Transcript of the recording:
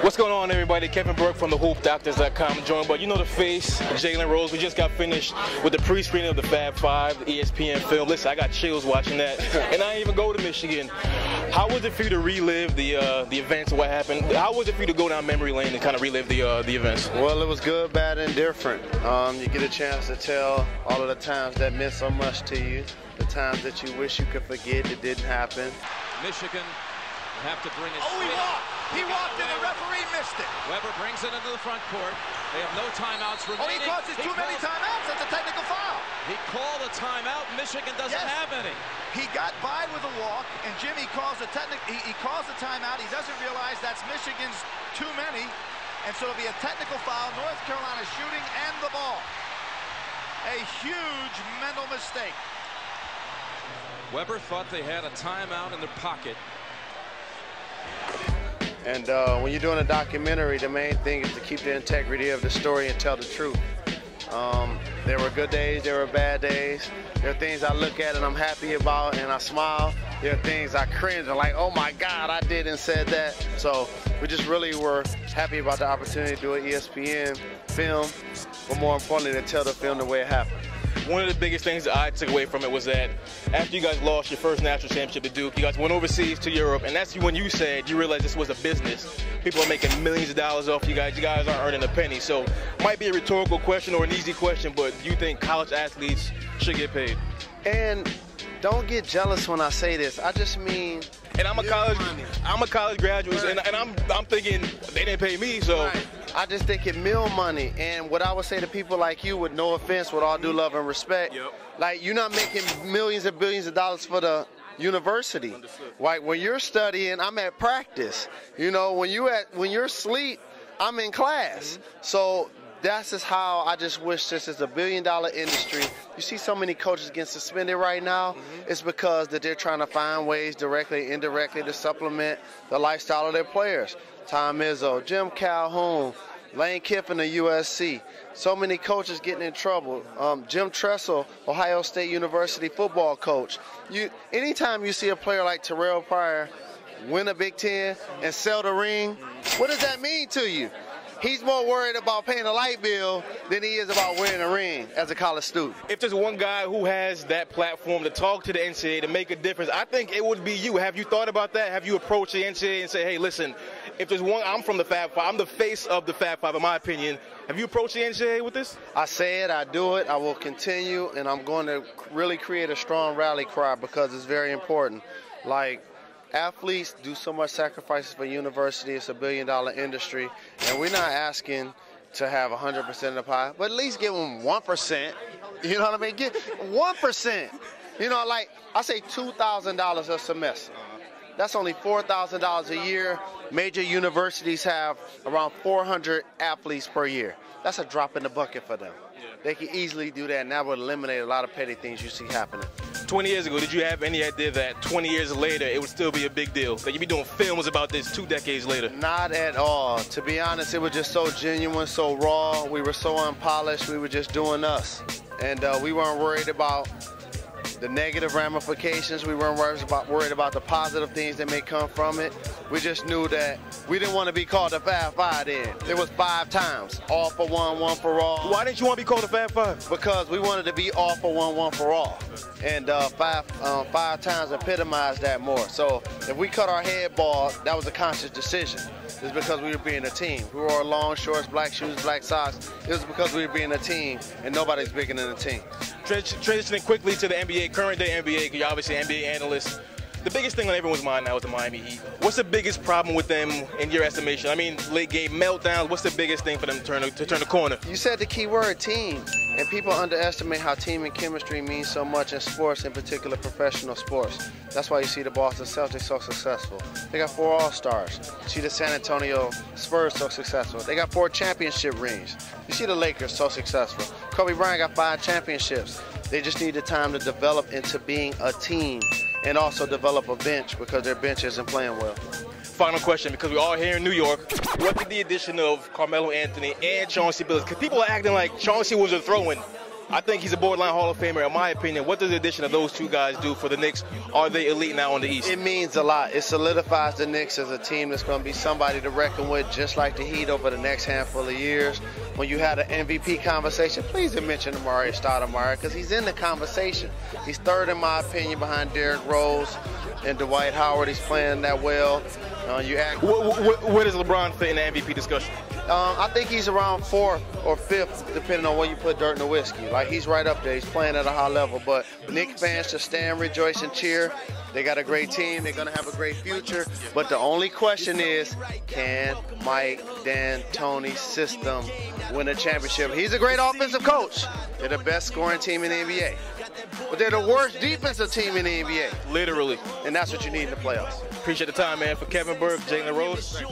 What's going on, everybody? Kevin Burke from thehoopdoctors.com, joined by, you know, the face, Jalen Rose. We just got finished with the pre-screening of the Fab Five, the ESPN film. Listen, I got chills watching that, and I didn't even go to Michigan. How was it for you to relive the events, what happened? How was it for you to go down memory lane and kind of relive the events? Well, it was good, bad, and different. You get a chance to tell all of the times that meant so much to you, the times that you wish you could forget that didn't happen. Michigan have to bring it. Oh, he walked and the referee missed it. Weber brings it into the front court. They have no timeouts remaining. Oh, he causes too many timeouts. That's a technical foul. He called a timeout. Michigan doesn't have any. He got by with a walk, and Jimmy calls a he calls a timeout. He doesn't realize that's Michigan's too many, and so it'll be a technical foul. North Carolina shooting and the ball. A huge mental mistake. Weber thought they had a timeout in their pocket. And when you're doing a documentary, the main thing is to keep the integrity of the story and tell the truth. There were good days, there were bad days. There are things I look at and I'm happy about and I smile. There are things I cringe and like, oh my God, I did and said that. So we just really were happy about the opportunity to do an ESPN film, but more importantly, to tell the film the way it happened. One of the biggest things that I took away from it was that after you guys lost your first national championship to Duke, you guys went overseas to Europe, and that's when you said you realized this was a business. People are making millions of dollars off you guys. You guys aren't earning a penny. So it might be a rhetorical question or an easy question, but do you think college athletes should get paid? And don't get jealous when I say this. I just mean, and I'm a college graduate, right. and I'm thinking they didn't pay me, so. Right. I just think it meal money, and what I would say to people like you, with no offense, with all due love and respect, like you're not making millions and billions of dollars for the university. Like when you're studying, I'm at practice. You know, when you're asleep, I'm in class. So that's just how I just wish this is a billion-dollar industry. You see so many coaches getting suspended right now. It's because that they're trying to find ways directly, indirectly to supplement the lifestyle of their players. Tom Izzo, Jim Calhoun, Lane Kiffin of USC. So many coaches getting in trouble. Jim Tressel, Ohio State University football coach. Anytime you see a player like Terrell Pryor win a Big Ten and sell the ring, what does that mean to you? He's more worried about paying a light bill than he is about wearing a ring as a college student. If there's one guy who has that platform to talk to the NCAA to make a difference, I think it would be you. Have you thought about that? Have you approached the NCAA and say, hey, listen, if there's one, I'm from the Fab Five. I'm the face of the Fab Five, in my opinion. Have you approached the NCAA with this? I say it, I do it, I will continue, and I'm going to really create a strong rally cry because it's very important. Like, athletes do so much sacrifices for university. It's a billion-dollar industry, and we're not asking to have 100% of the pie, but at least give them 1%. You know what I mean? Get 1%. You know, like I say $2,000 a semester. That's only $4,000 a year. Major universities have around 400 athletes per year. That's a drop in the bucket for them. They can easily do that, and that would eliminate a lot of petty things you see happening. 20 years ago, did you have any idea that 20 years later it would still be a big deal? That you'd be doing films about this 2 decades later? Not at all. To be honest, it was just so genuine, so raw. We were so unpolished. We were just doing us. And we weren't worried about the negative ramifications. We weren't worried about the positive things that may come from it. We just knew that we didn't want to be called the Fab Five then. It was 5 times. All for one, one for all. Why didn't you want to be called the Fab Five? Because we wanted to be all for one, one for all. And 5 times epitomized that more. So if we cut our head bald, that was a conscious decision. It's because we were being a team. We wore long shorts, black shoes, black socks. It was because we were being a team, and nobody's bigger than a team. Transitioning quickly to the NBA, current day NBA, because you're obviously an NBA analyst. The biggest thing on everyone's mind now is the Miami Heat. What's the biggest problem with them in your estimation? I mean, late game meltdowns. What's the biggest thing for them to turn the corner? You said the key word, team. And people underestimate how team and chemistry means so much in sports, in particular professional sports. That's why you see the Boston Celtics so successful. They got 4 All-Stars. You see the San Antonio Spurs so successful. They got 4 championship rings. You see the Lakers so successful. Kobe Bryant got 5 championships. They just need the time to develop into being a team and also develop a bench because their bench isn't playing well. Final question, because we're all here in New York. What did the addition of Carmelo Anthony and Chauncey Billups, because people are acting like Chauncey was a throw-in. I think he's a borderline Hall of Famer, in my opinion. What does the addition of those two guys do for the Knicks? Are they elite now in the East? It means a lot. It solidifies the Knicks as a team that's going to be somebody to reckon with, just like the Heat over the next handful of years. When you had an MVP conversation, please mention Amar'e Stoudemire, because he's in the conversation. He's third, in my opinion, behind Derrick Rose and Dwight Howard. He's playing that well. Where does LeBron fit in the MVP discussion? I think he's around fourth or fifth, depending on where you put Dirt Nowitzki. Like, he's right up there. He's playing at a high level. But Knicks fans should stand, rejoice, and cheer. They got a great team. They're going to have a great future. But the only question is, can Mike D'Antoni's system win a championship? He's a great offensive coach. They're the best scoring team in the NBA. But they're the worst defensive team in the NBA. Literally. And that's what you need in the playoffs. Appreciate the time, man. For Kevin Burke, Jalen Rose.